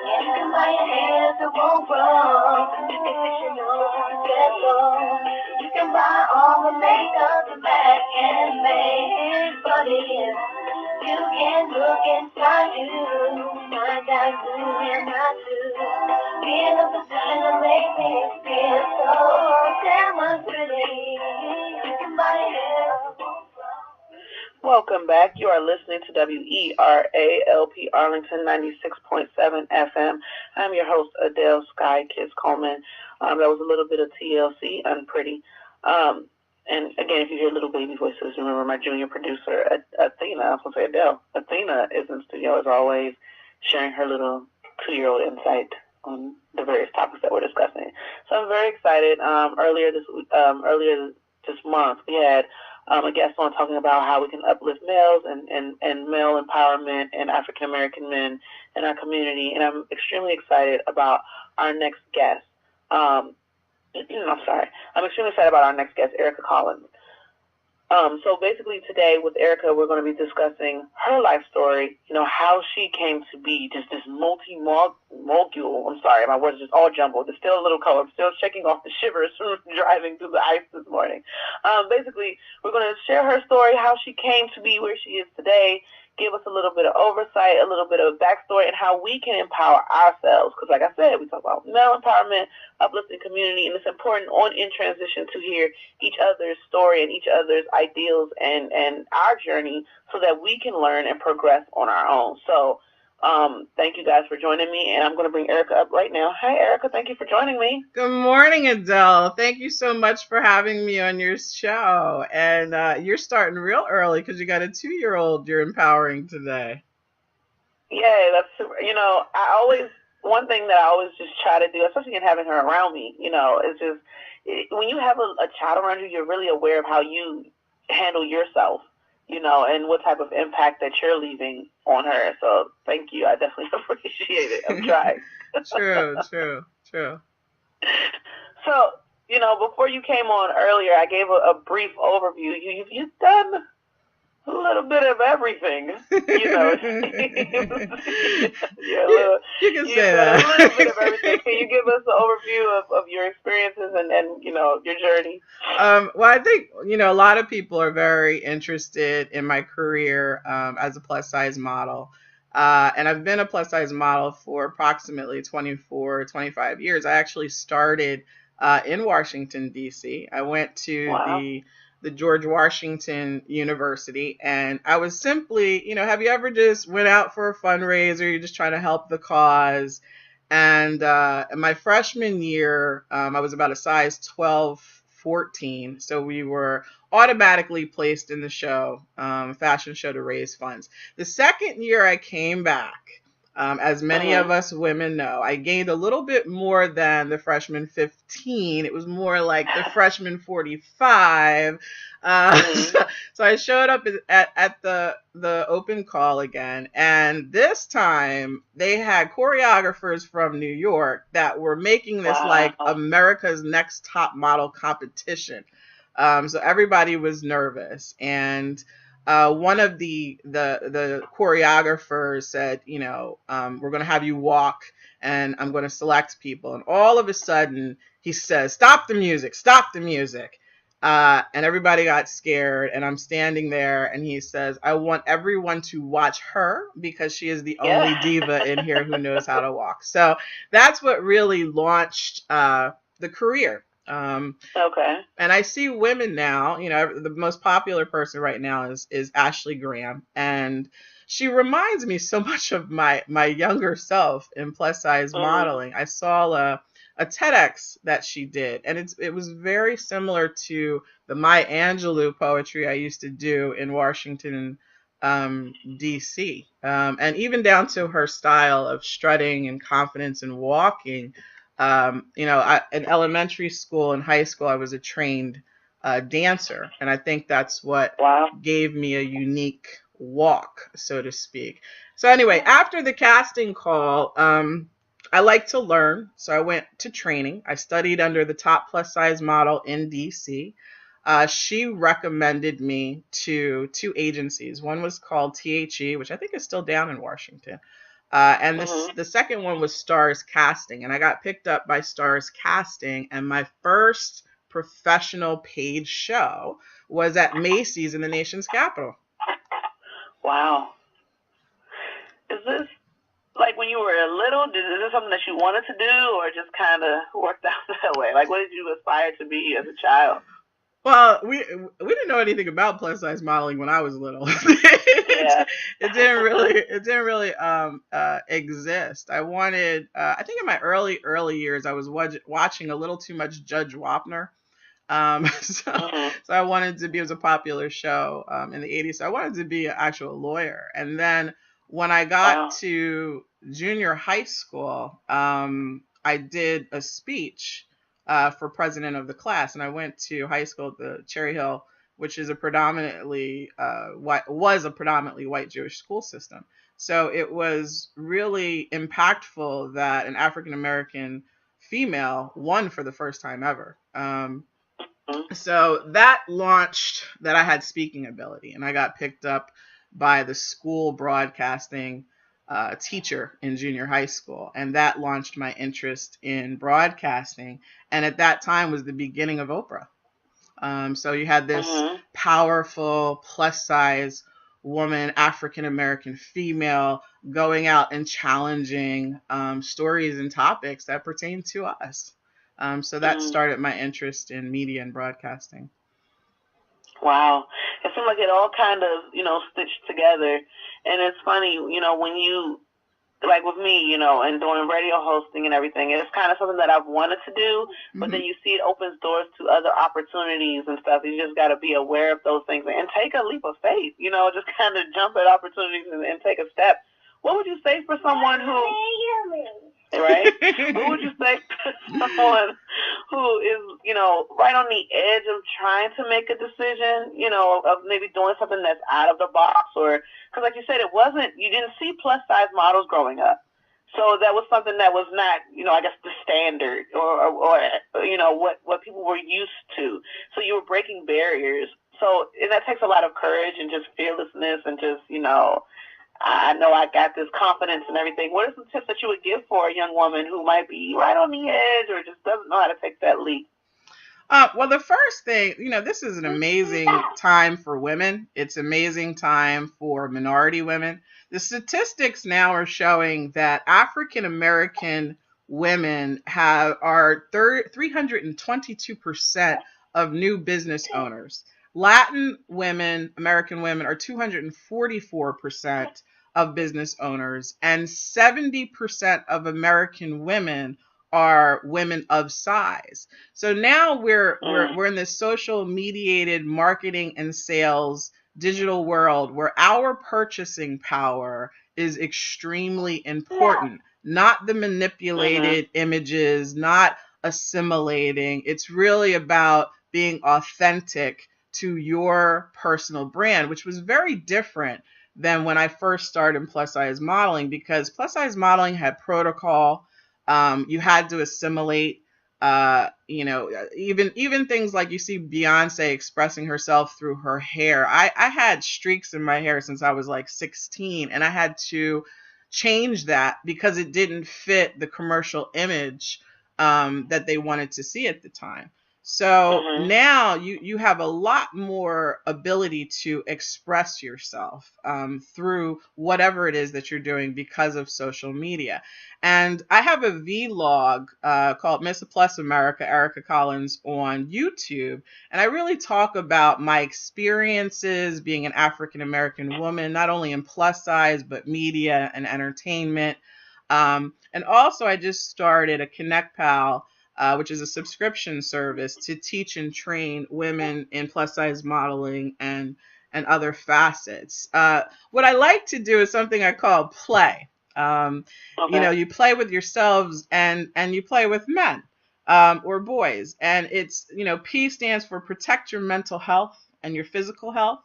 You can buy your hair if it won't grow. You can fix your nose if it's special. You can buy all the makeup the back can make. But if you can look inside you, find out who am I to be in a position to make me feel so damn pretty. You can buy your hair if it won't grow. Welcome back. You are listening to WERA Arlington 96.7 FM. I'm your host, Adell Skykiss Coleman. That was a little bit of TLC, Unpretty. And again, if you hear little baby voices, remember my junior producer, Athena. I was going to say Adele. Athena is in studio as always, sharing her little 2-year-old insight on the various topics that we're discussing. So I'm very excited. Earlier this month, we had a guest on talking about how we can uplift males and male empowerment and African American men in our community. And I'm extremely excited about our next guest. I'm extremely excited about our next guest, Erica Collins. So basically today with Erica, we're going to be discussing her life story, how she came to be just this multi-mogul. I'm sorry, my words are just all jumbled. It's still a little cold. I'm still shaking off the shivers from driving through the ice this morning. Basically, we're going to share her story, how she came to be where she is today, give us a little bit of oversight, a little bit of backstory, and how we can empower ourselves. Because like I said, we talk about male empowerment, uplifting community, and it's important in transition to hear each other's story and each other's ideals and our journey so that we can learn and progress on our own. So thank you guys for joining me, and I'm going to bring Erica up right now. Hi, Erica. Thank you for joining me. Good morning, Adell. Thank you so much for having me on your show. And you're starting real early because you got a 2-year-old you're empowering today. Yeah, that's super. One thing that I always just try to do, especially in having her around me, is just when you have a child around you, you're really aware of how you handle yourself, and what type of impact that you're leaving on her. So thank you. I definitely appreciate it. I'm trying. True. So, before you came on earlier, I gave a brief overview. You've done a little bit of everything, You can say that. A little bit of everything. Can you give us an overview of your experiences and your journey? Well, I think, a lot of people are very interested in my career as a plus size model. And I've been a plus size model for approximately 25 years. I actually started in Washington, D.C. I went to the George Washington University, and I was simply, have you ever just went out for a fundraiser, you're just trying to help the cause? And in my freshman year, I was about a size 12, 14, so we were automatically placed in the show, fashion show, to raise funds. The second year I came back, as many of us women know, I gained a little bit more than the freshman 15. It was more like the freshman 45. So I showed up at the open call again, and this time they had choreographers from New York that were making this like America's Next Top Model competition. So everybody was nervous, and one of the choreographers said, we're going to have you walk and I'm going to select people. And all of a sudden he says, stop the music. And everybody got scared, and I'm standing there, and he says, I want everyone to watch her because she is the only diva in here who knows how to walk. So that's what really launched the career. Okay. And I see women now, the most popular person right now is Ashley Graham. And she reminds me so much of my younger self in plus size modeling. I saw a TEDx that she did, and it was very similar to the Maya Angelou poetry I used to do in Washington, D.C. And even down to her style of strutting and confidence and walking. In elementary school and high school, I was a trained dancer, and I think that's what gave me a unique walk, so to speak. So anyway, after the casting call, I like to learn, so I went to training. I studied under the top plus size model in DC. She recommended me to two agencies. One was called THE, which I think is still down in Washington. And the second one was Stars Casting, and I got picked up by Stars Casting, and my first professional paid show was at Macy's in the nation's capital. Wow. Is this like when you were little? Is this something that you wanted to do, or just kind of worked out that way? Like, what did you aspire to be as a child? Well, we didn't know anything about plus size modeling when I was little. Yeah. It didn't really exist. I wanted I think in my early years I was watching a little too much Judge Wapner. So I wanted to be, it was a popular show in the 80s. So I wanted to be an actual lawyer. And then when I got to junior high school, I did a speech for president of the class, and I went to high school at the Cherry Hill, which is a predominantly white Jewish school system. So it was really impactful that an African American female won for the first time ever. So that launched that I had speaking ability, and I got picked up by the school broadcasting teacher in junior high school, and that launched my interest in broadcasting. And at that time was the beginning of Oprah. So you had this powerful plus size woman, African American female, going out and challenging stories and topics that pertain to us. So that started my interest in media and broadcasting. Wow. It seemed like it all kind of, stitched together. And it's funny, when you, like with me, and doing radio hosting and everything, it's kind of something that I've wanted to do, but then you see it opens doors to other opportunities and stuff. You just got to be aware of those things and take a leap of faith, just kind of jump at opportunities and take a step. What would you say for someone who... Right? What would you say to someone who is, right on the edge of trying to make a decision, of maybe doing something that's out of the box? Or, because like you said, you didn't see plus size models growing up. So that was something that was not, I guess the standard or what people were used to. So you were breaking barriers. So, and that takes a lot of courage and just fearlessness and just, I know I got this confidence and everything. What are some tips that you would give for a young woman who might be right on the edge or just doesn't know how to take that leap? Well, the first thing, this is an amazing time for women. It's an amazing time for minority women. The statistics now are showing that African American women are 322% of new business owners. Latin women, American women, are 244% of business owners, and 70% of American women are women of size. So now we're in this social mediated marketing and sales digital world where our purchasing power is extremely important. Not the manipulated images, not assimilating. It's really about being authentic to your personal brand, which was very different than when I first started plus size modeling, because plus size modeling had protocol. You had to assimilate, even things like you see Beyonce expressing herself through her hair. I had streaks in my hair since I was like 16, and I had to change that because it didn't fit the commercial image that they wanted to see at the time. So now you have a lot more ability to express yourself through whatever it is that you're doing because of social media. And I have a vlog called Miss Plus America, Erica Collins, on YouTube. And I really talk about my experiences being an African American woman, not only in plus size, but media and entertainment. And also I just started a Connect Pal, which is a subscription service to teach and train women in plus size modeling and other facets. What I like to do is something I call play. You play with yourselves and you play with men or boys. And it's, P stands for protect your mental health and your physical health.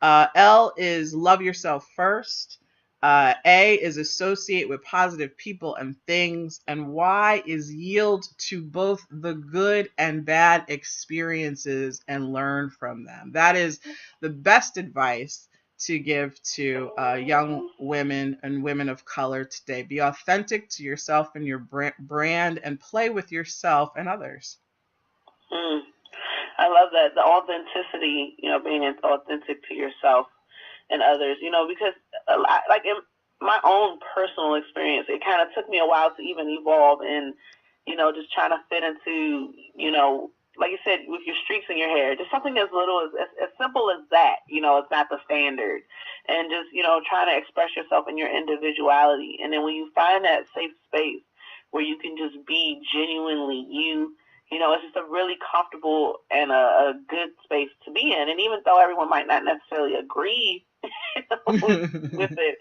L is love yourself first. A is associate with positive people and things, and Y is yield to both the good and bad experiences and learn from them. That is the best advice to give to young women and women of color today? Be authentic to yourself and your brand, and play with yourself and others. I love that, the authenticity, being authentic to yourself and others, because like in my own personal experience, it kind of took me a while to even evolve in, just trying to fit into, like you said, with your streaks in your hair, just something as little as simple as that, it's not the standard. And just, trying to express yourself in your individuality. And then when you find that safe space where you can just be genuinely you, it's just a really comfortable and a good space to be in. And even though everyone might not necessarily agree with it,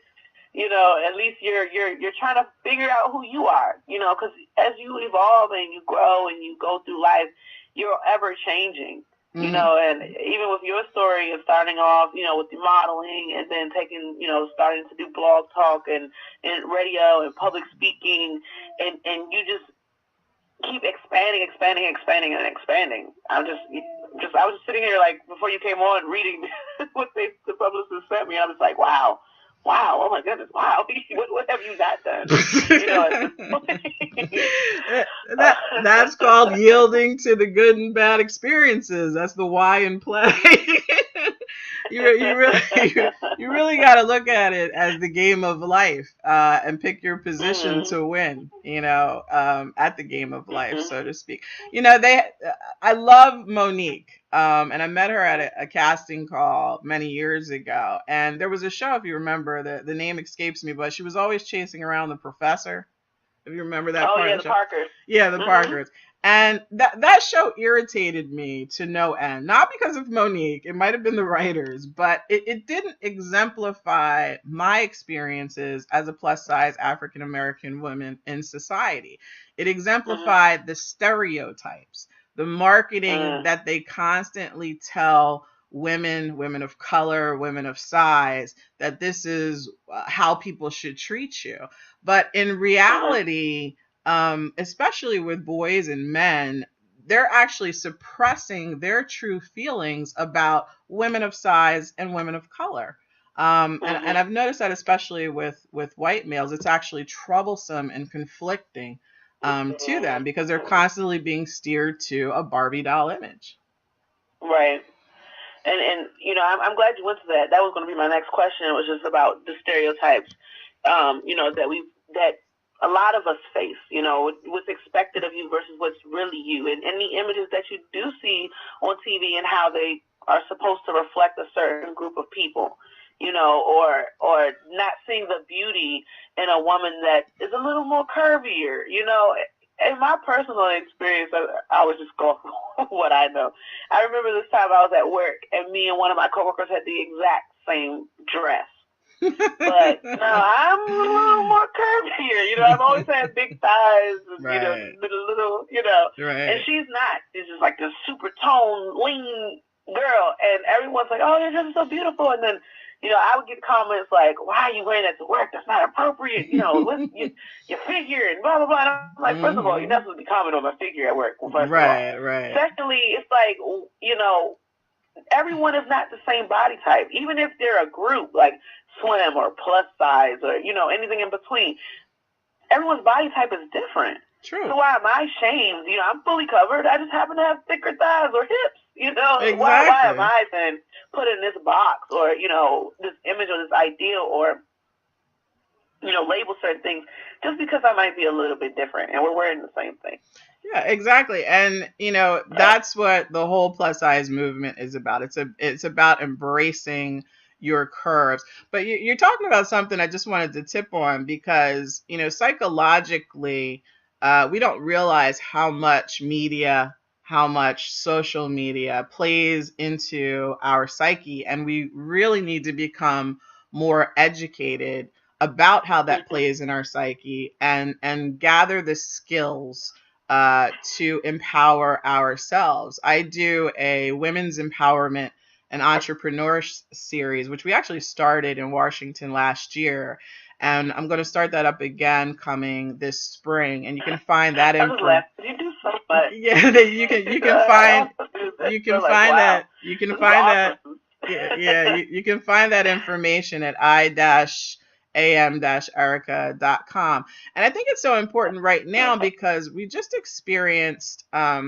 at least you're trying to figure out who you are, because as you evolve and you grow and you go through life, you're ever changing, and even with your story of starting off, with the modeling and then starting to do blog talk and radio and public speaking, and you just keep expanding. I was just sitting here, like, before you came on, reading what the publicist sent me. I was like, wow, oh my goodness, wow, what have you not done? That's called yielding to the good and bad experiences. That's the why in play. You really got to look at it as the game of life, and pick your position to win, at the game of life, so to speak. I love Monique, and I met her at a casting call many years ago, and there was a show, if you remember, the name escapes me, but she was always chasing around the professor. If you remember that part of the show. Parkers. Yeah, the Parkers. And that show irritated me to no end. Not because of Monique, it might have been the writers, but it didn't exemplify my experiences as a plus size African American woman in society. It exemplified the stereotypes, the marketing that they constantly tell women of color, women of size, that this is how people should treat you. But in reality, especially with boys and men, they're actually suppressing their true feelings about women of size and women of color. And I've noticed that especially with white males, it's actually troublesome and conflicting to them, because they're constantly being steered to a Barbie doll image. Right. And I'm glad you went to that. That was going to be my next question. It was just about the stereotypes, that a lot of us face, what's expected of you versus what's really you, and the images that you do see on TV and how they are supposed to reflect a certain group of people, or not seeing the beauty in a woman that is a little more curvier, In my personal experience, I was just going for what I know. I remember this time I was at work, and me and one of my coworkers had the exact same dress. But no, I'm a little more curvier. I've always had big thighs, and, right. little, right. And she's not. She's just like this super toned, lean girl, and everyone's like, "Oh, your dress is so beautiful," and then. I would get comments like, "Why are you wearing that to work? That's not appropriate. What's your figure and blah, blah, blah." And I'm like, first of all, you're not supposed to be commenting on my figure at work. First of all. Right. Secondly, it's like, everyone is not the same body type. Even if they're a group, like slim or plus size or, anything in between, everyone's body type is different. True. So why am I shamed? I'm fully covered. I just happen to have thicker thighs or hips. Exactly. Why am I then put in this box or, this image or this ideal or, label certain things just because I might be a little bit different and we're wearing the same thing. Yeah, exactly. And, that's what the whole plus size movement is about. It's about embracing your curves. But you're talking about something I just wanted to tip on because, psychologically, we don't realize how much media, how much social media plays into our psyche. And we really need to become more educated about how that plays in our psyche and gather the skills to empower ourselves. I do a women's empowerment and entrepreneur series, which we actually started in Washington last year. And I'm going to start that up again coming this spring. And you can find that info. You do so much. Yeah, you can find that Yeah, you can find that information at i-am-erica.com. And I think it's so important right now because we just experienced a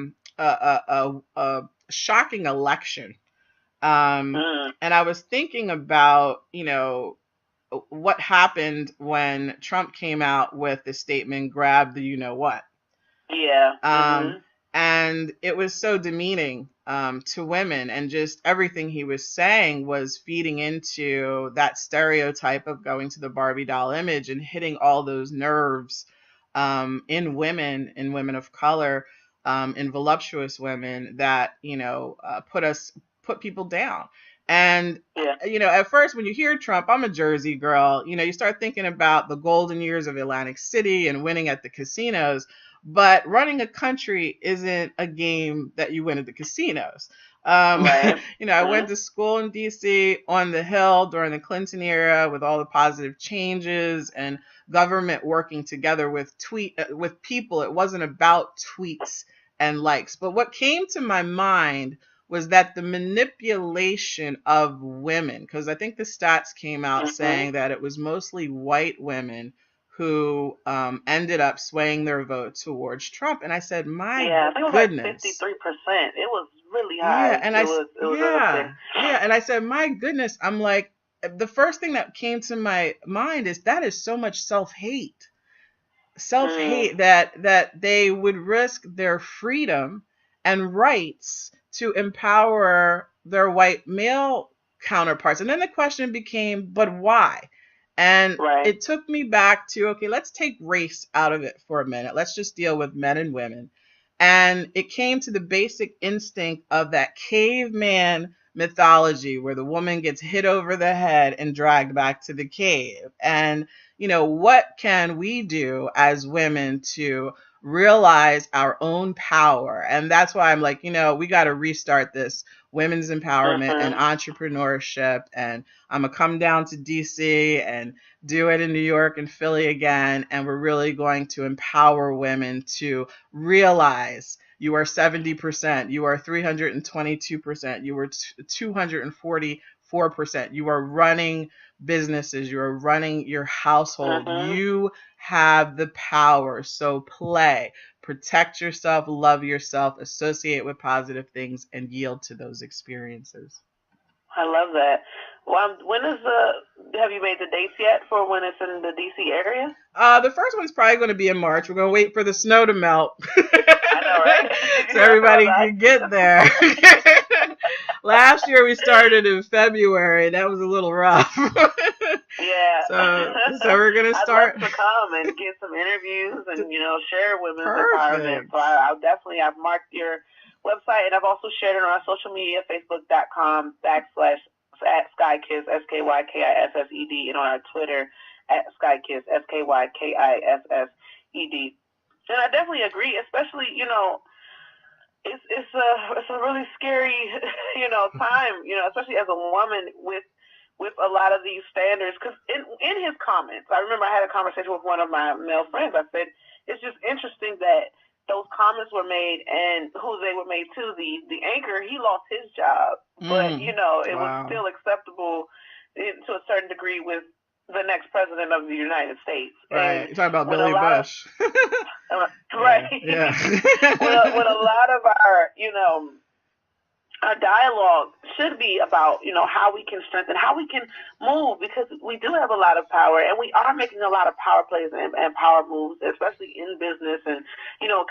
shocking election. And I was thinking about, what happened when Trump came out with the statement, grab the what. Yeah. And it was so demeaning to women, and just everything he was saying was feeding into that stereotype of going to the Barbie doll image and hitting all those nerves in women of color, in voluptuous women that put people down. And at first, when you hear Trump, I'm a Jersey girl, you start thinking about the golden years of Atlantic City and winning at the casinos. But running a country isn't a game that you win at the casinos. Right. I went to school in D.C. on the Hill during the Clinton era with all the positive changes and government working together with people. It wasn't about tweets and likes. But what came to my mind was that the manipulation of women, because I think the stats came out saying that it was mostly white women who ended up swaying their vote towards Trump. And I said, my goodness. It was like 53%. It was really high. Yeah, and and I said, my goodness. I'm like, the first thing that came to my mind is that is so much self-hate. Self-hate that they would risk their freedom and rights to empower their white male counterparts. And then the question became, but why? And it took me back to, okay, let's take race out of it for a minute. Let's just deal with men and women. And it came to the basic instinct of that caveman mythology where the woman gets hit over the head and dragged back to the cave. And, what can we do as women to realize our own power? And that's why I'm like, we got to restart this women's empowerment and entrepreneurship. And I'm going to come down to DC and do it in New York and Philly again. And we're really going to empower women to realize you are 70%, you are 322%, you are 244%, you are running businesses, you are running your household, you have the power. So play, protect yourself, love yourself, associate with positive things, and yield to those experiences. I love that. Well, have you made the dates yet for when it's in the DC area? The first one's probably going to be in March. We're going to wait for the snow to melt. I know, right? So everybody can get there. Last year we started in February. That was a little rough. Yeah. So we're going to start. I'd love to come and get some interviews and, share women's empowerment. So I've marked your website, and I've also shared it on our social media, facebook.com/@Skykiss, SKYKISSED, and on our Twitter @Skykiss, SKYKISSED. And I definitely agree, especially, it's a really scary, time, especially as a woman with a lot of these standards. Because in his comments, I remember I had a conversation with one of my male friends. I said, it's just interesting that those comments were made and who they were made to. The anchor, he lost his job, but it was still acceptable to a certain degree with the next president of the United States. Right, you're talking about Billy Bush. Right. Yeah. When a lot of our our dialogue should be about how we can strengthen, how we can move, because we do have a lot of power, and we are making a lot of power plays and power moves, especially in business, and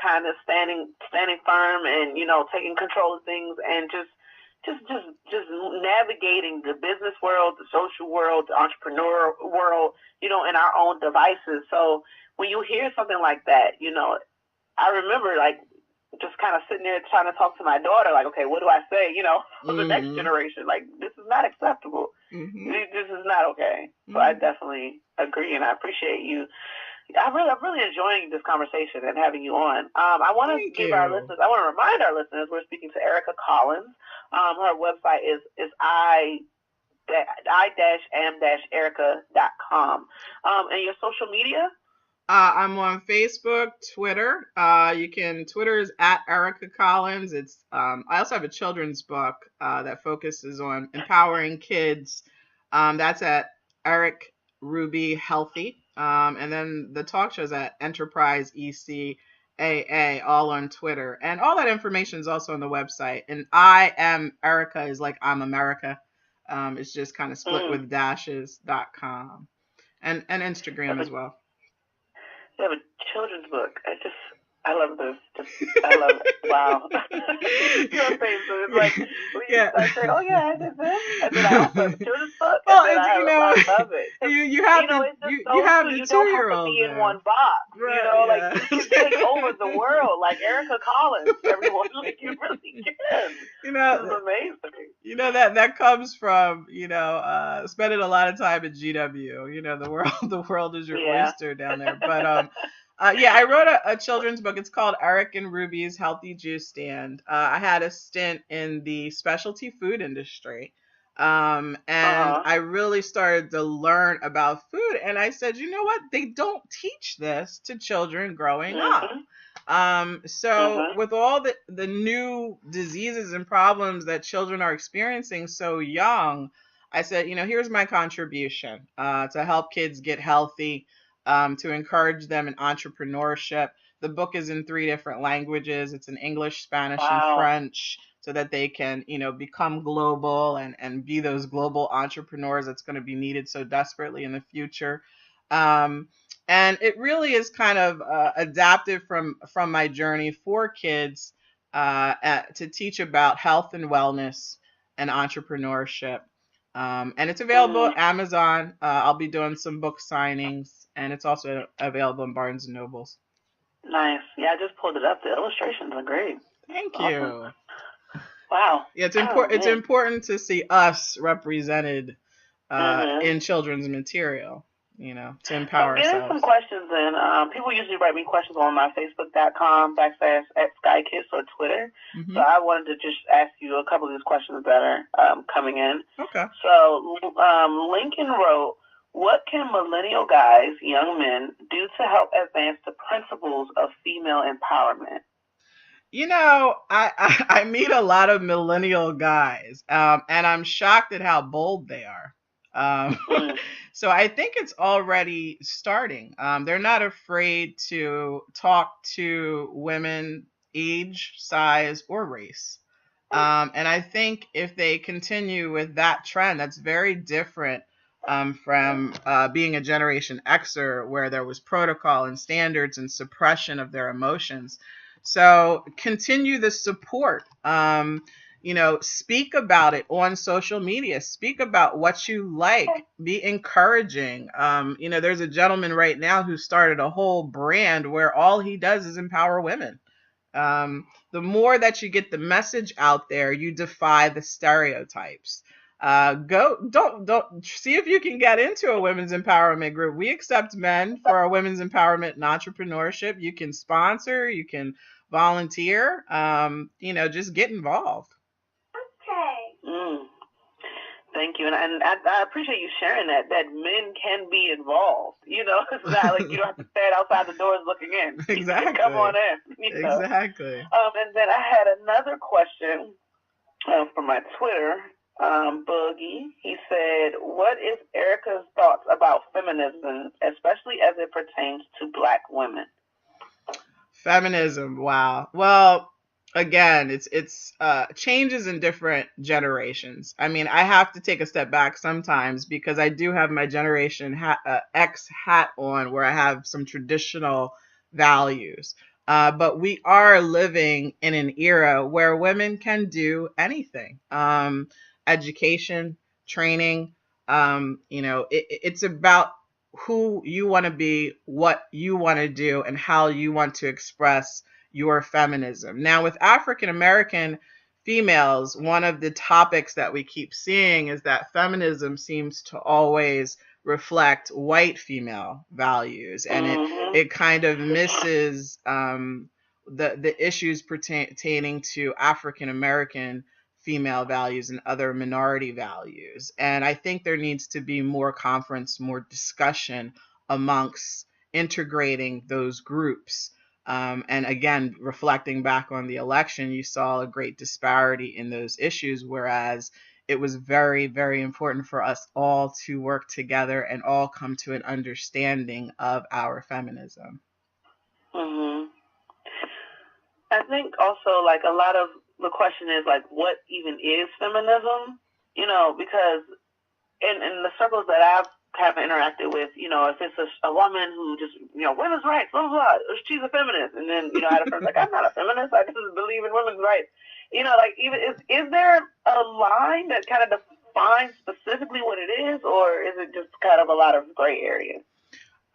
kind of standing firm and taking control of things, and just navigating the business world, the social world, the entrepreneur world, in our own devices. So when you hear something like that, I remember just kind of sitting there trying to talk to my daughter, okay, what do I say, for the next generation? This is not acceptable. This is not okay. So I definitely agree, and I appreciate you. I'm really enjoying this conversation and having you on. I want to remind our listeners, we're speaking to Erica Collins. Her website is i-am-erica.com. And your social media? I'm on Facebook, Twitter. Twitter is at Erica Collins. I also have a children's book that focuses on empowering kids. That's at Eric Ruby Healthy. And then the talk shows at Enterprise ECAA, all on Twitter. And all that information is also on the website. And I am Erica is like I'm America. It's just kind of split with dashes.com and Instagram as well. You have a children's book. I love this. I love it. Wow. Your face is like, I say, oh yeah, I did this. And then I also have a children's book. Well, I love it. You have the 2-year-old. You don't have to be in one box. Right, like you can take over the world, like Erica Collins. Everyone, like you really can. It's amazing. That comes from spending a lot of time at GW. The world is your oyster down there. But I wrote a children's book. It's called Eric and Ruby's Healthy Juice Stand. I had a stint in the specialty food industry. And I really started to learn about food. And I said, you know what? They don't teach this to children growing up. With all the new diseases and problems that children are experiencing so young, I said, here's my contribution to help kids get healthy. To encourage them in entrepreneurship. The book is in 3 different languages. It's in English, Spanish, and French, so that they can, become global and be those global entrepreneurs that's going to be needed so desperately in the future. And it really is kind of adapted from my journey for kids to teach about health and wellness and entrepreneurship. And it's available at Amazon. I'll be doing some book signings. And it's also available in Barnes & Nobles. Nice. Yeah, I just pulled it up. The illustrations are great. Thank you. Wow. Yeah, it's important to see us represented in children's material, to empower ourselves. Getting some questions in. People usually write me questions on my Facebook.com/@Skykiss or Twitter. So I wanted to just ask you a couple of these questions that are coming in. Okay. So Lincoln wrote, what can millennial guys, young men, do to help advance the principles of female empowerment? I meet a lot of millennial guys, and I'm shocked at how bold they are. So I think it's already starting. They're not afraid to talk to women, age, size, or race. And I think if they continue with that trend, that's very different from being a Generation Xer, where there was protocol and standards and suppression of their emotions. So continue the support. Speak about it on social media. Speak about what you like. Be encouraging. There's a gentleman right now who started a whole brand where all he does is empower women. The more that you get the message out there, you defy the stereotypes. Don't see if you can get into a women's empowerment group. We accept men for our women's empowerment and entrepreneurship. You can sponsor, you can volunteer, just get involved. Okay. Thank you. And I appreciate you sharing that men can be involved. It's not like you don't have to stand outside the doors looking in. Exactly. Come on in. Exactly. And then I had another question from my Twitter. Boogie, he said, what is Erica's thoughts about feminism, especially as it pertains to Black women? Feminism, wow. Well, again, it's changes in different generations. I mean, I have to take a step back sometimes because I do have my Generation X hat on, where I have some traditional values. But we are living in an era where women can do anything. Education, training, it's about who you want to be, what you want to do, and how you want to express your feminism. Now, with African American females, one of the topics that we keep seeing is that feminism seems to always reflect white female values, and it kind of misses the issues pertaining to African American female values and other minority values. And I think there needs to be more conference, more discussion amongst integrating those groups. And again, reflecting back on the election, you saw a great disparity in those issues, whereas it was very, very important for us all to work together and all come to an understanding of our feminism. Mhm. I think also, like, a lot of the question is, like, what even is feminism? Because in the circles that I've kind of interacted with, if it's a woman who just, women's rights, blah, blah, blah, she's a feminist. And then, I had a friend like, I'm not a feminist. I just believe in women's rights. Like, even is there a line that kind of defines specifically what it is, or is it just kind of a lot of gray areas?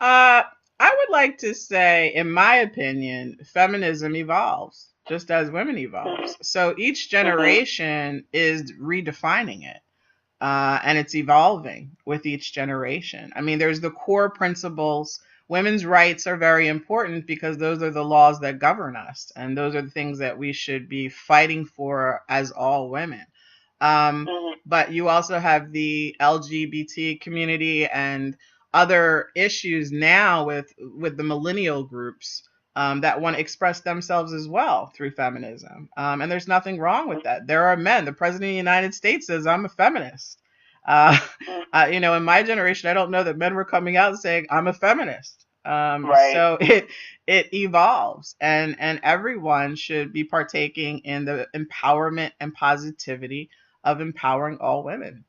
I would like to say, in my opinion, feminism evolves just as women evolves. Mm-hmm. So each generation is redefining it. And it's evolving with each generation. I mean, there's the core principles. Women's rights are very important because those are the laws that govern us. And those are the things that we should be fighting for as all women. But you also have the LGBT community and other issues now with the millennial groups that want to express themselves as well through feminism. And there's nothing wrong with that. There are men. The president of the United States says, I'm a feminist. In my generation, I don't know that men were coming out and saying, I'm a feminist. Right. So it evolves, and everyone should be partaking in the empowerment and positivity of empowering all women.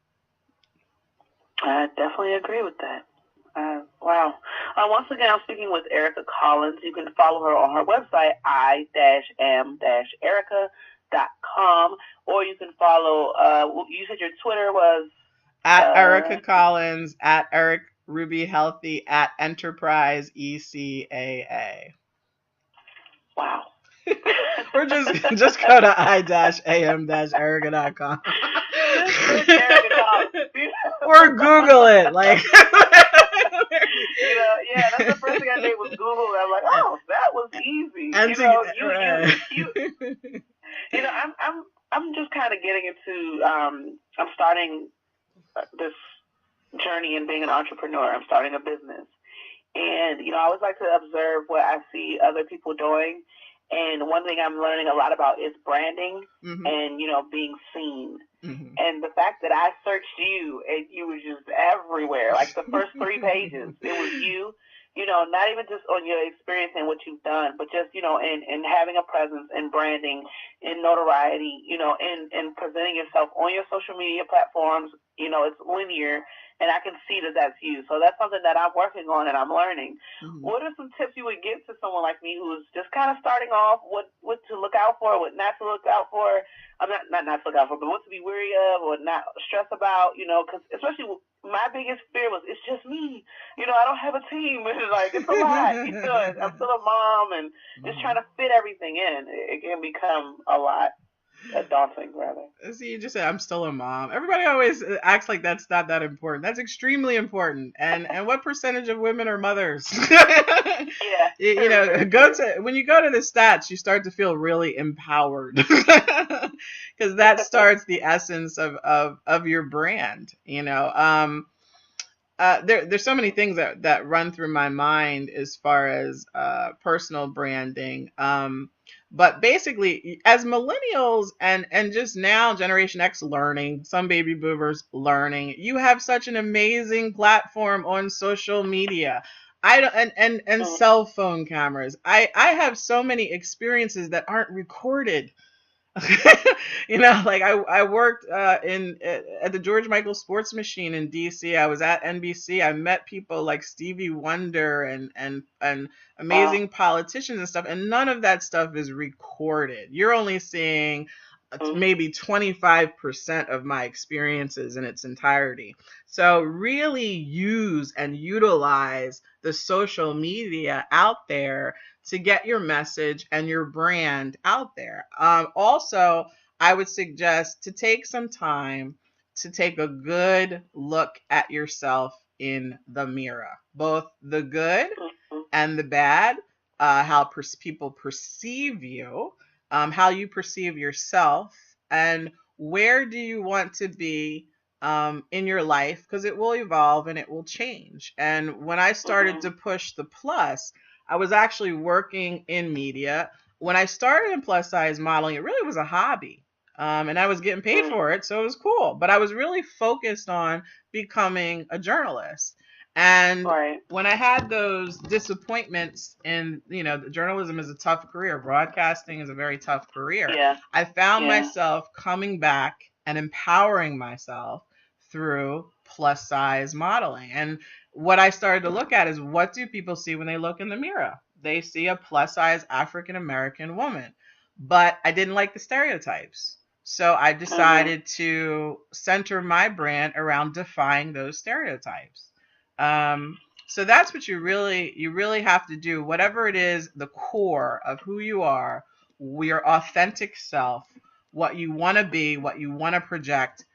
I definitely agree with that. Wow. Once again, I'm speaking with Erica Collins. You can follow her on her website, i-m-erica.com, or you can follow, you said your Twitter was? At Erica Collins, at Eric Ruby Healthy, at Enterprise ECAA. Wow. Or just go to i-am-erica.com. Or Google it. Like yeah, that's the first thing I did was Google it. I'm like, oh, that was easy. I'm just kind of getting into I'm starting this journey in being an entrepreneur. I'm starting a business. And, I always like to observe what I see other people doing. And one thing I'm learning a lot about is branding and, being seen. And the fact that I searched you and you were just everywhere, like the first 3 pages, it was you, not even just on your experience and what you've done, but just, and having a presence and branding and notoriety, and presenting yourself on your social media platforms, it's linear. And I can see that that's you. So that's something that I'm working on and I'm learning. What are some tips you would give to someone like me who's just kind of starting off, what to look out for, what not to look out for? I'm not to look out for, but what to be wary of or not stress about, because especially my biggest fear was, it's just me. I don't have a team. It's a lot. I'm still a mom and just trying to fit everything in. It can become a lot. Daunting, rather. See, you just said I'm still a mom. Everybody always acts like that's not that important. That's extremely important. And what percentage of women are mothers? Yeah. When you go to the stats, you start to feel really empowered because that starts the essence of your brand. There's so many things that run through my mind as far as personal branding. But basically, as millennials and just now Generation X learning, some baby boomers learning, you have such an amazing platform on social media. And cell phone cameras. I have so many experiences that aren't recorded. I worked at the George Michael Sports Machine in D.C. I was at NBC. I met people like Stevie Wonder and amazing politicians and stuff, and none of that stuff is recorded. You're only seeing maybe 25% of my experiences in its entirety. So really use and utilize the social media out there to get your message and your brand out there. Also, I would suggest to take some time to take a good look at yourself in the mirror, both the good and the bad, how people perceive you, how you perceive yourself, and where do you want to be in your life, because it will evolve and it will change. And when I started to push the plus, I was actually working in media. When I started in plus size modeling, it really was a hobby. And I was getting paid for it, so it was cool. But I was really focused on becoming a journalist. And when I had those disappointments in, journalism is a tough career. Broadcasting is a very tough career. Yeah. I found myself coming back and empowering myself through plus size modeling. And what I started to look at is, what do people see when they look in the mirror? They see a plus size African American woman. But I didn't like the stereotypes. So I decided to center my brand around defying those stereotypes. So that's what you really have to do. Whatever it is, the core of who you are, your authentic self, what you want to be, what you want to project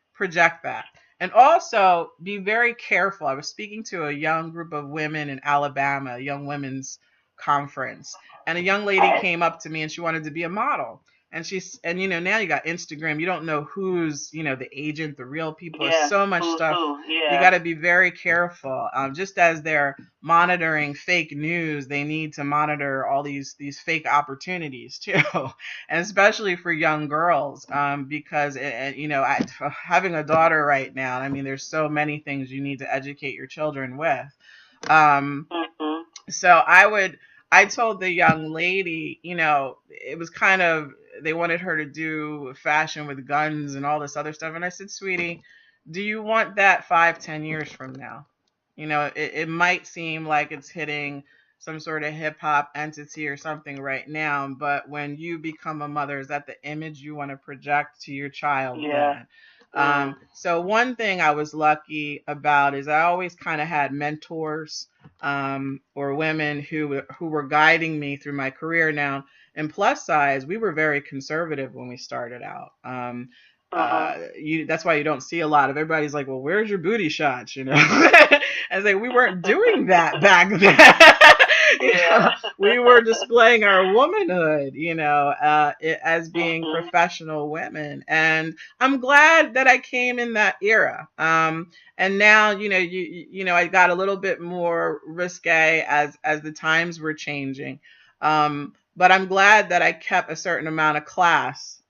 that. And also be very careful. I was speaking to a young group of women in Alabama, a young women's conference, and a young lady came up to me and she wanted to be a model. And now you got Instagram. You don't know who's, the agent, the real people. There's so much stuff. You got to be very careful. Just as they're monitoring fake news, they need to monitor all these fake opportunities too, and especially for young girls, because having a daughter right now, I mean, there's so many things you need to educate your children with. So I told the young lady, it was kind of, they wanted her to do fashion with guns and all this other stuff. And I said, sweetie, do you want that 5-10 years from now? It might seem like it's hitting some sort of hip hop entity or something right now, but when you become a mother, is that the image you want to project to your child? Yeah. So one thing I was lucky about is I always kind of had mentors, or women who were guiding me through my career. Now, in plus size, we were very conservative when we started out. That's why you don't see a lot of, everybody's like, well, where's your booty shots? And we weren't doing that back then. We were displaying our womanhood, as being professional women. And I'm glad that I came in that era. And now, I got a little bit more risque as the times were changing. But I'm glad that I kept a certain amount of class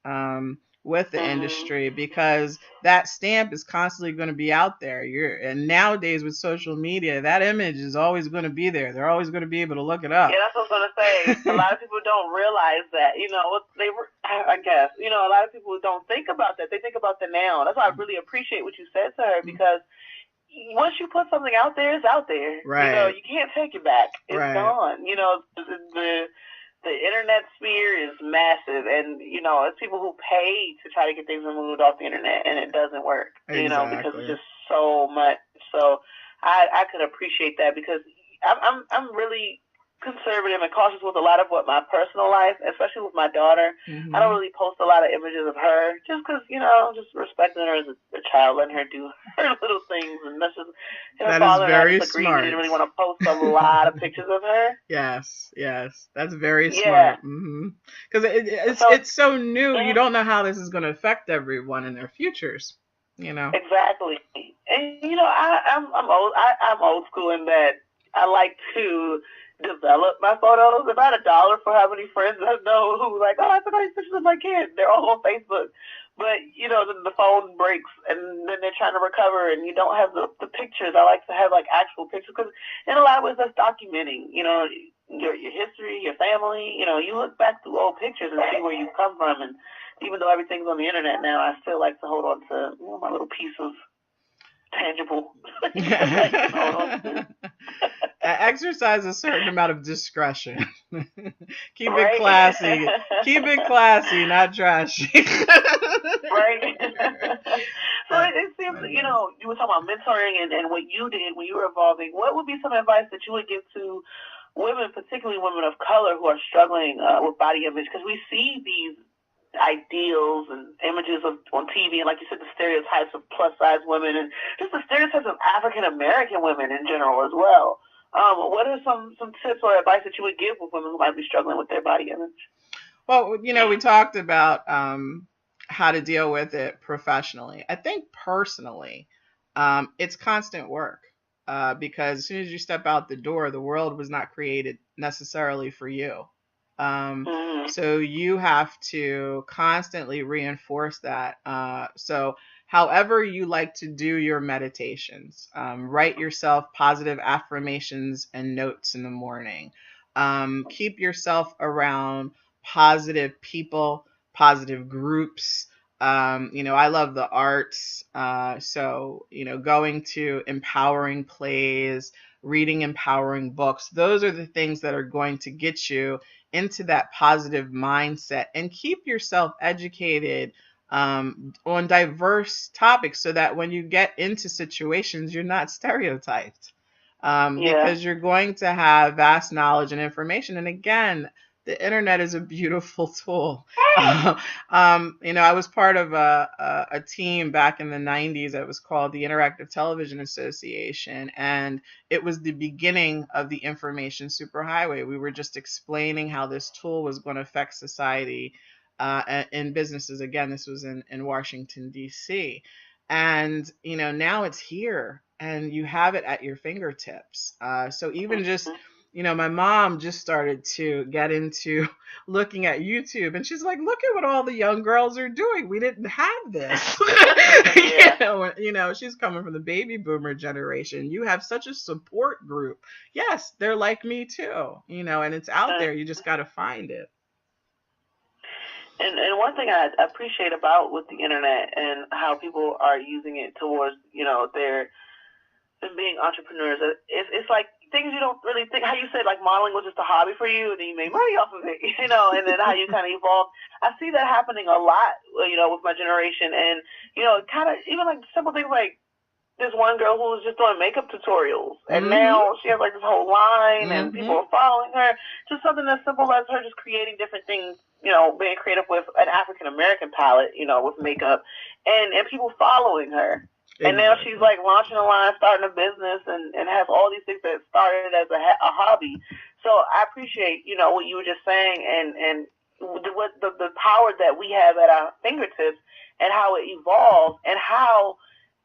with the industry, because that stamp is constantly going to be out there. And nowadays with social media, that image is always going to be there. They're always going to be able to look it up. Yeah, that's what I was going to say. A lot of people don't realize that, I guess, a lot of people don't think about that. They think about the now. That's why I really appreciate what you said to her, because once you put something out there, it's out there. Right. You can't take it back. It's gone. The internet sphere is massive, and it's people who pay to try to get things removed off the internet, and it doesn't work. Exactly. Because it's just so much. So I could appreciate that, because I'm really conservative and cautious with a lot of what my personal life, especially with my daughter. I don't really post a lot of images of her, just because just respecting her as a child, letting her do her little things, and that's just that is very smart. I didn't really want to post a lot of pictures of her. Yes, that's very smart. Because it's so new. You don't know how this is going to affect everyone in their futures. Exactly. And I'm old school in that I like to develop my photos. If I had $1 for how many friends I know who I took all these pictures of my kids, they're all on Facebook. But, the phone breaks and then they're trying to recover and you don't have the pictures. I like to have actual pictures, because in a lot of ways that's documenting, your history, your family. You look back through old pictures and see where you've come from. And even though everything's on the internet now, I still like to hold on to my little piece of tangible. Exercise a certain amount of discretion. Keep it classy. Keep it classy, not trashy. Right. So it seems, you were talking about mentoring and what you did when you were evolving. What would be some advice that you would give to women, particularly women of color, who are struggling with body image? Because we see these ideals and images on TV, and like you said, the stereotypes of plus size women, and just the stereotypes of African American women in general as well. What are some tips or advice that you would give with women who might be struggling with their body image? Well, we talked about how to deal with it professionally. I think personally, it's constant work, because as soon as you step out the door, the world was not created necessarily for you. So you have to constantly reinforce that. So however you like to do your meditations, write yourself positive affirmations and notes in the morning. Keep yourself around positive people, positive groups. I love the arts. So, going to empowering plays, reading empowering books, those are the things that are going to get you into that positive mindset, and keep yourself educated on diverse topics so that when you get into situations, you're not stereotyped. Because you're going to have vast knowledge and information. And again, the internet is a beautiful tool. I was part of a team back in the 90s that was called the Interactive Television Association, and it was the beginning of the information superhighway. We were just explaining how this tool was going to affect society and businesses. Again, this was in Washington, D.C. And, now it's here and you have it at your fingertips. So even just, my mom just started to get into looking at YouTube, and she's like, look at what all the young girls are doing. We didn't have this. She's coming from the baby boomer generation. You have such a support group. Yes, they're like me too, and it's out there. You just got to find it. And one thing I appreciate about with the internet and how people are using it towards, their being entrepreneurs, it's like things you don't really think. How you said like modeling was just a hobby for you, and then you made money off of it, and then how you kind of evolved. I see that happening a lot, with my generation, and kind of even like simple things like this one girl who was just doing makeup tutorials, and now she has like this whole line, and people are following her. Just something as simple as her just creating different things, being creative with an African American palette, with makeup, and people following her. And now she's like launching a line, starting a business, and has all these things that started as a hobby. So I appreciate, what you were just saying, and the power that we have at our fingertips, and how it evolves, and how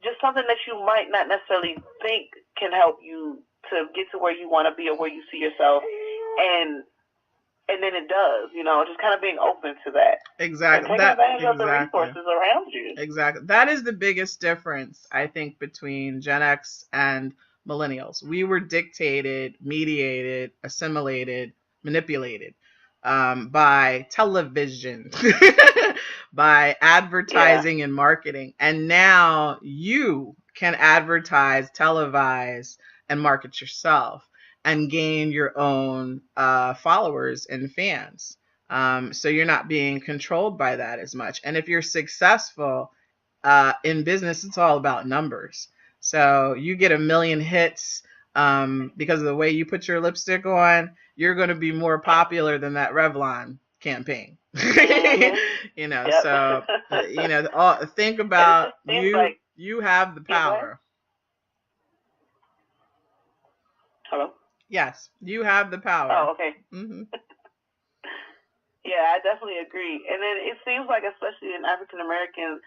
just something that you might not necessarily think can help you to get to where you want to be or where you see yourself, and then it does, just kind of being open to that. Exactly. And taking advantage of the resources around you. Exactly. That is the biggest difference, I think, between Gen X and millennials. We were dictated, mediated, assimilated, manipulated by television, by advertising and marketing. And now you can advertise, televise, and market yourself and gain your own followers and fans. So you're not being controlled by that as much. And if you're successful in business, it's all about numbers. So you get 1 million hits because of the way you put your lipstick on, you're going to be more popular than that Revlon campaign. So, think about you have the power. Hello? Yes, you have the power. Oh, okay. Yeah, I definitely agree. And then it seems like, especially in African American,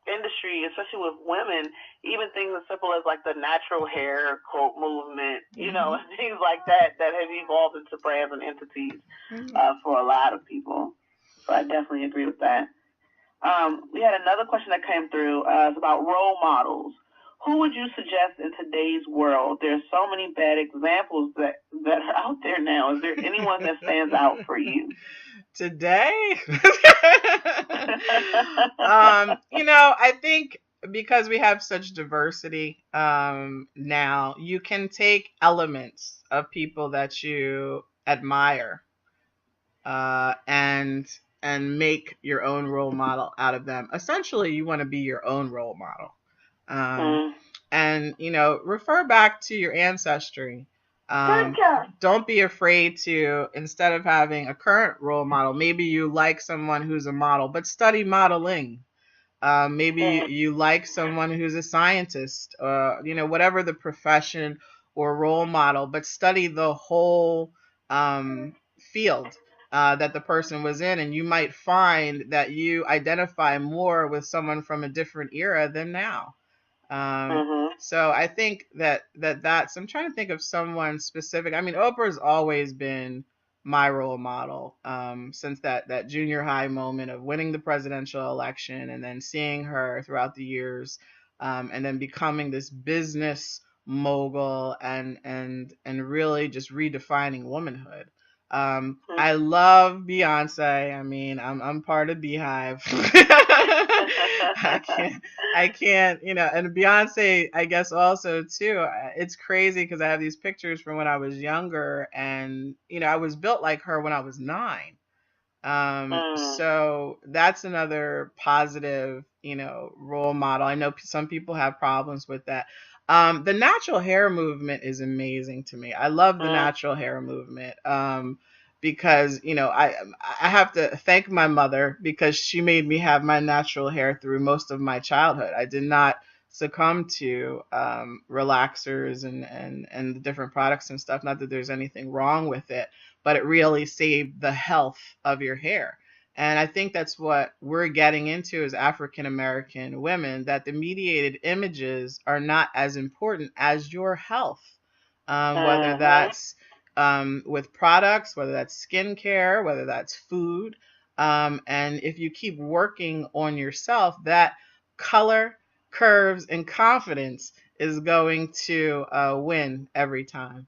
industry, especially with women, even things as simple as like the natural hair quote movement, things like that have evolved into brands and entities for a lot of people. So I definitely agree with that. We had another question that came through. It's about role models. Who would you suggest in today's world? There's so many bad examples that are out there now. Is there anyone that stands out for you? Today? I think because we have such diversity now, you can take elements of people that you admire and make your own role model out of them. Essentially, you want to be your own role model. And, refer back to your ancestry. Don't be afraid to, instead of having a current role model, maybe you like someone who's a model, but study modeling. Maybe you like someone who's a scientist, whatever the profession or role model, but study the whole field. that the person was in, and you might find that you identify more with someone from a different era than now. So I think that's, I'm trying to think of someone specific. I mean, Oprah's always been my role model, since that junior high moment of winning the presidential election and then seeing her throughout the years, and then becoming this business mogul and really just redefining womanhood. I love Beyonce. I mean, I'm part of Beehive. I can't, and Beyonce, I guess also too. It's crazy because I have these pictures from when I was younger, and I was built like her when I was 9. So that's another positive, role model. I know some people have problems with that. The natural hair movement is amazing to me. I love the natural hair movement. Because, I have to thank my mother because she made me have my natural hair through most of my childhood. I did not succumb to relaxers and the different products and stuff. Not that there's anything wrong with it, but it really saved the health of your hair. And I think that's what we're getting into as African American women, that the mediated images are not as important as your health. Whether that's with products, whether that's skincare, whether that's food. And if you keep working on yourself, that color, curves, and confidence is going to win every time.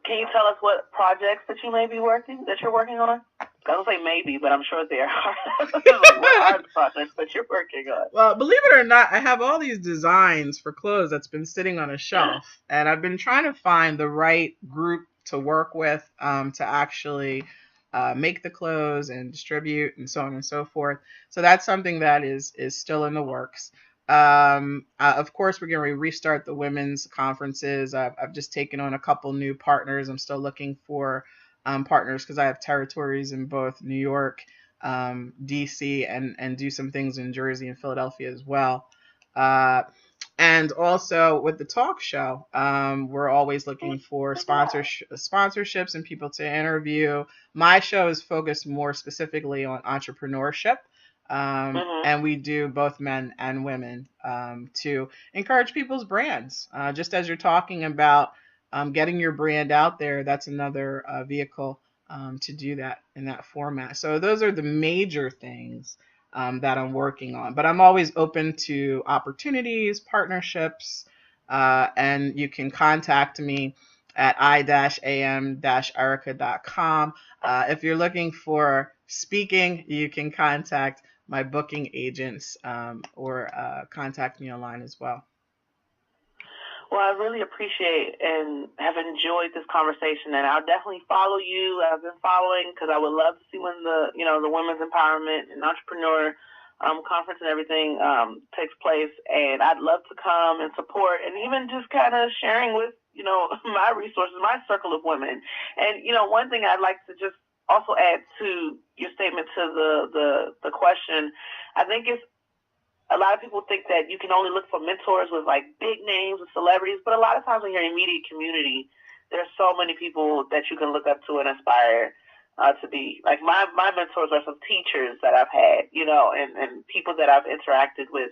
Can you tell us what projects that you're working on? I don't say maybe, but I'm sure there are. What are the projects that you're working on? Well, believe it or not, I have all these designs for clothes that's been sitting on a shelf, and I've been trying to find the right group to work with, to actually make the clothes and distribute and so on and so forth. So that's something that is still in the works. Of course, we're going to restart the women's conferences. I've just taken on a couple new partners. I'm still looking for partners because I have territories in both New York, D.C., and do some things in Jersey and Philadelphia as well. And also with the talk show, we're always looking for sponsorships and people to interview. My show is focused more specifically on entrepreneurship. And we do both men and women to encourage people's brands. Just as you're talking about getting your brand out there, that's another vehicle to do that in that format. So those are the major things that I'm working on. But I'm always open to opportunities, partnerships, and you can contact me at i-am-erica.com. If you're looking for speaking, you can contact my booking agents or contact me online as well. Well, I really appreciate and have enjoyed this conversation, and I'll definitely follow you. I've been following because I would love to see when the women's empowerment and entrepreneur conference and everything takes place, and I'd love to come and support, and even just kind of sharing with my resources, my circle of women. And one thing I'd like to just also add to your statement to the question, I think it's a lot of people think that you can only look for mentors with like big names and celebrities, but a lot of times in your immediate community, there's so many people that you can look up to and aspire to be. Like my mentors are some teachers that I've had, and people that I've interacted with,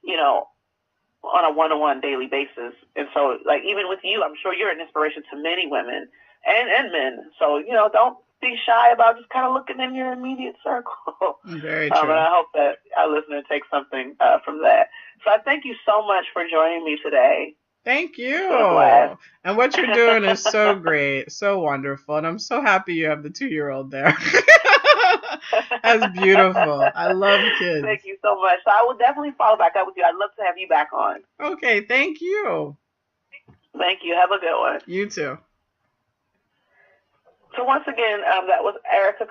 on a one-on-one daily basis. And so, like, even with you, I'm sure you're an inspiration to many women and men. So, don't be shy about just kind of looking in your immediate circle. Very true. And I hope that our listener takes something from that. So I thank you so much for joining me today. Thank you. And what you're doing is so great, so wonderful. And I'm so happy you have the 2-year-old there. That's beautiful. I love kids. Thank you so much. So I will definitely follow back up with you. I'd love to have you back on. Okay, thank you. Thank you. Have a good one. You too. So once again, that was Erica.